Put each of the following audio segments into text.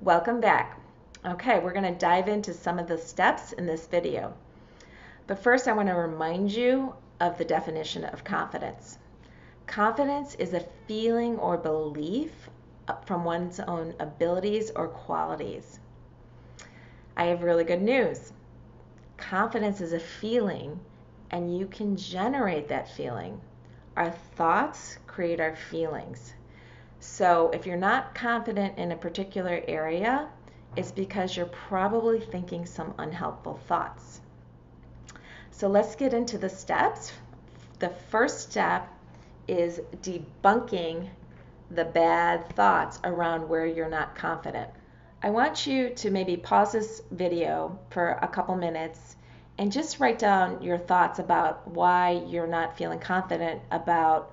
Welcome back. Okay, we're going to dive into some of the steps in this video. But first, I want to remind you of the definition of confidence. Confidence is a feeling or belief from one's own abilities or qualities. I have really good news. Confidence is a feeling, and you can generate that feeling. Our thoughts create our feelings. So if you're not confident in a particular area, it's because you're probably thinking some unhelpful thoughts. So let's get into the steps. The first step is debunking the bad thoughts around where you're not confident. I want you to maybe pause this video for a couple minutes and just write down your thoughts about why you're not feeling confident about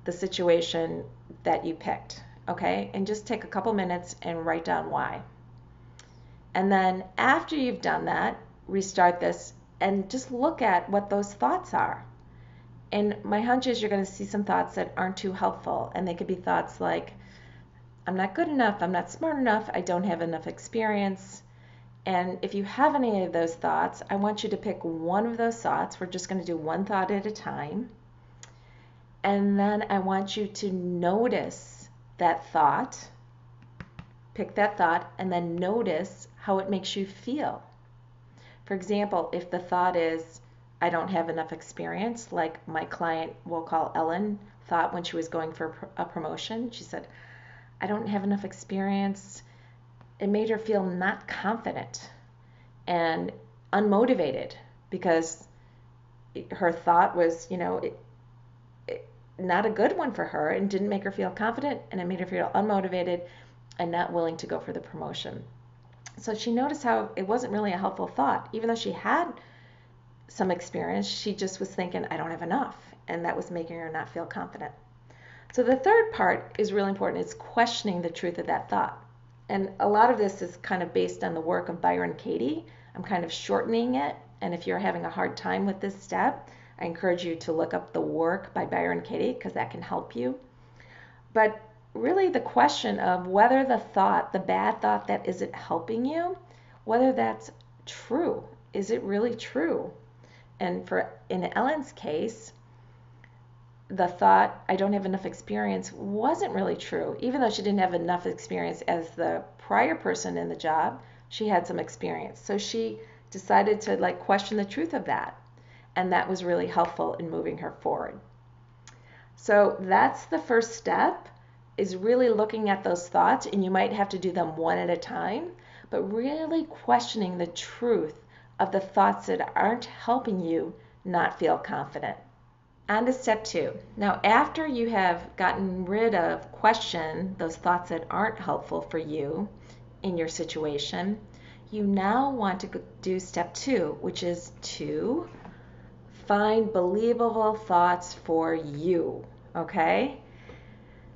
the situation that you picked, okay? And just take a couple minutes and write down why. And then after you've done that, restart this and just look at what those thoughts are. And my hunch is you're going to see some thoughts that aren't too helpful. And they could be thoughts like, I'm not good enough, I'm not smart enough, I don't have enough experience. And if you have any of those thoughts, I want you to pick one of those thoughts. We're just going to do one thought at a time. And then I want you to notice that thought, pick that thought, and then notice how it makes you feel. For example, if the thought is, I don't have enough experience, like my client, we'll call Ellen, thought when she was going for a promotion, she said, I don't have enough experience. It made her feel not confident and unmotivated because her thought was, not a good one for her and didn't make her feel confident, and it made her feel unmotivated and not willing to go for the promotion. So she noticed how it wasn't really a helpful thought. Even though she had some experience, she just was thinking, I don't have enough, and that was making her not feel confident. So the third part is really important. It's questioning the truth of that thought. And a lot of this is kind of based on the work of Byron Katie. I'm kind of shortening it, and if you're having a hard time with this step, I encourage you to look up the work by Byron Katie because that can help you. But really the question of whether the thought, the bad thought that isn't helping you, whether that's true. Is it really true? And in Ellen's case, the thought, I don't have enough experience, wasn't really true. Even though she didn't have enough experience as the prior person in the job, she had some experience. So she decided to question the truth of that. And that was really helpful in moving her forward. So that's the first step, is really looking at those thoughts, and you might have to do them one at a time, but really questioning the truth of the thoughts that aren't helping you not feel confident. On to step 2. Now, after you have gotten rid of those thoughts that aren't helpful for you in your situation, you now want to do step 2, which is to find believable thoughts for you, okay?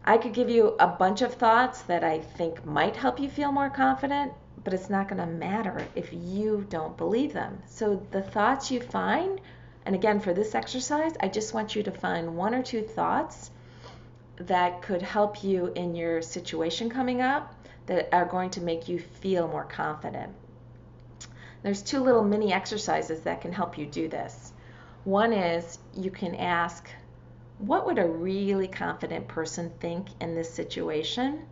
I could give you a bunch of thoughts that I think might help you feel more confident, but it's not going to matter if you don't believe them. So the thoughts you find, and again, for this exercise, I just want you to find 1 or 2 thoughts that could help you in your situation coming up that are going to make you feel more confident. There's 2 little mini exercises that can help you do this. One is you can ask, what would a really confident person think in this situation?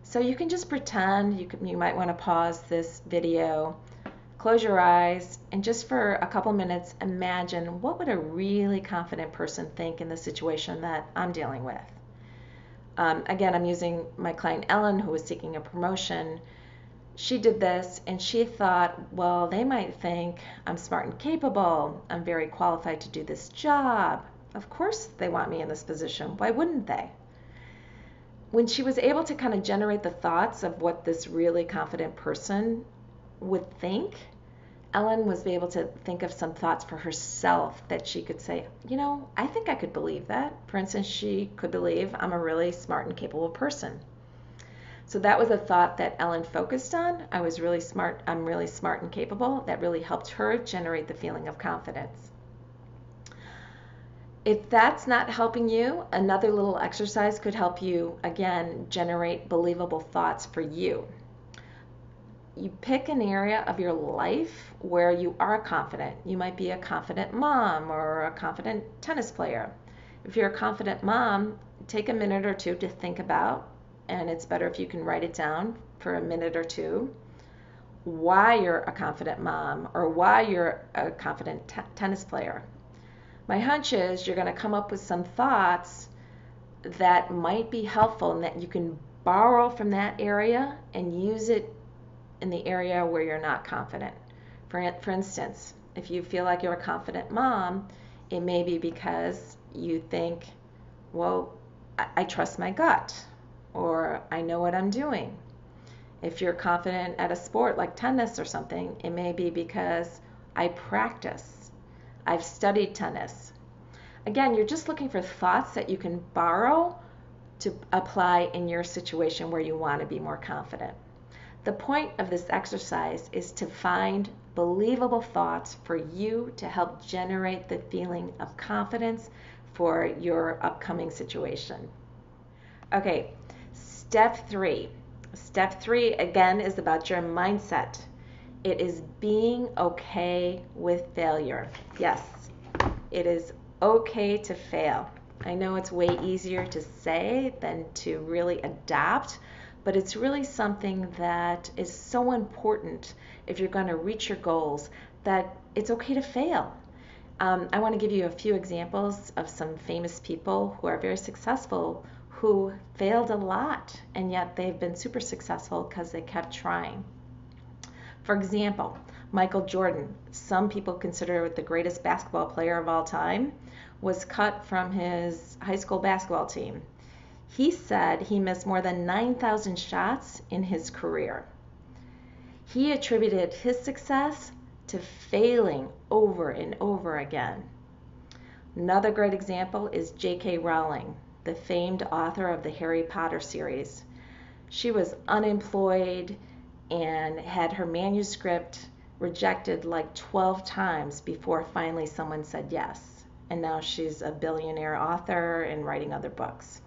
So you can just pretend, you might want to pause this video, close your eyes, and just for a couple minutes imagine, what would a really confident person think in the situation that I'm dealing with? Again, I'm using my client Ellen, who was seeking a promotion. She did this and she thought, well, they might think I'm smart and capable. I'm very qualified to do this job. Of course they want me in this position. Why wouldn't they? When she was able to kind of generate the thoughts of what this really confident person would think, Ellen was able to think of some thoughts for herself that she could say, I think I could believe that. For instance, she could believe I'm a really smart and capable person. So that was a thought that Ellen focused on. I'm really smart and capable. That really helped her generate the feeling of confidence. If that's not helping you, another little exercise could help you, again, generate believable thoughts for you. you pick an area of your life where you are confident. You might be a confident mom or a confident tennis player. If you're a confident mom, take a minute or two to think about, and it's better if you can write it down for a minute or two, why you're a confident mom or why you're a confident tennis player. My hunch is you're going to come up with some thoughts that might be helpful and that you can borrow from that area and use it in the area where you're not confident. For instance, if you feel like you're a confident mom, it may be because you think, well, I trust my gut, or I know what I'm doing. If you're confident at a sport like tennis or something, it may be because I practice. I've studied tennis. Again, you're just looking for thoughts that you can borrow to apply in your situation where you want to be more confident. The point of this exercise is to find believable thoughts for you to help generate the feeling of confidence for your upcoming situation. Okay, step 3. Step 3 again is about your mindset. It is being okay with failure. Yes, it is okay to fail. I know it's way easier to say than to really adapt, but it's really something that is so important if you're going to reach your goals, that it's okay to fail. I want to give you a few examples of some famous people who are very successful who failed a lot, and yet they've been super successful because they kept trying. For example, Michael Jordan, some people consider the greatest basketball player of all time, was cut from his high school basketball team. He said he missed more than 9,000 shots in his career. He attributed his success to failing over and over again. Another great example is J.K. Rowling, the famed author of the Harry Potter series. She was unemployed and had her manuscript rejected like 12 times before finally someone said yes. And now she's a billionaire author and writing other books.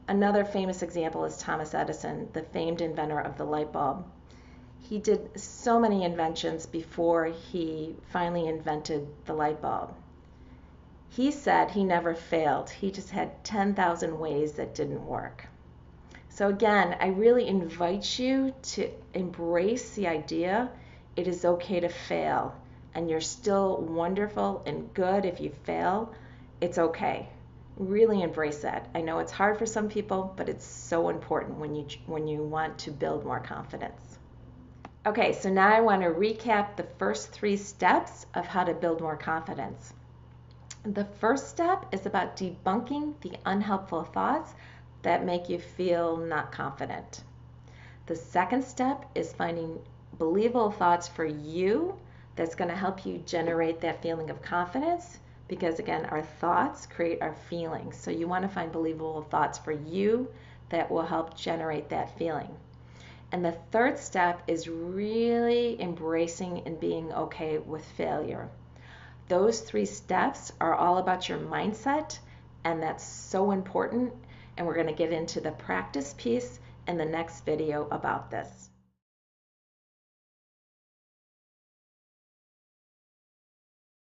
Another famous example is Thomas Edison, the famed inventor of the light bulb. He did so many inventions before he finally invented the light bulb. He said he never failed. He just had 10,000 ways that didn't work. So again, I really invite you to embrace the idea it is okay to fail, and you're still wonderful and good if you fail. It's okay. Really embrace that. I know it's hard for some people, but it's so important when you want to build more confidence. Okay, so now I want to recap the first 3 steps of how to build more confidence. The first step is about debunking the unhelpful thoughts that make you feel not confident. The second step is finding believable thoughts for you that's going to help you generate that feeling of confidence, because again, our thoughts create our feelings. So you want to find believable thoughts for you that will help generate that feeling. And the third step is really embracing and being okay with failure. Those 3 steps are all about your mindset, and that's so important. And we're going to get into the practice piece in the next video about this.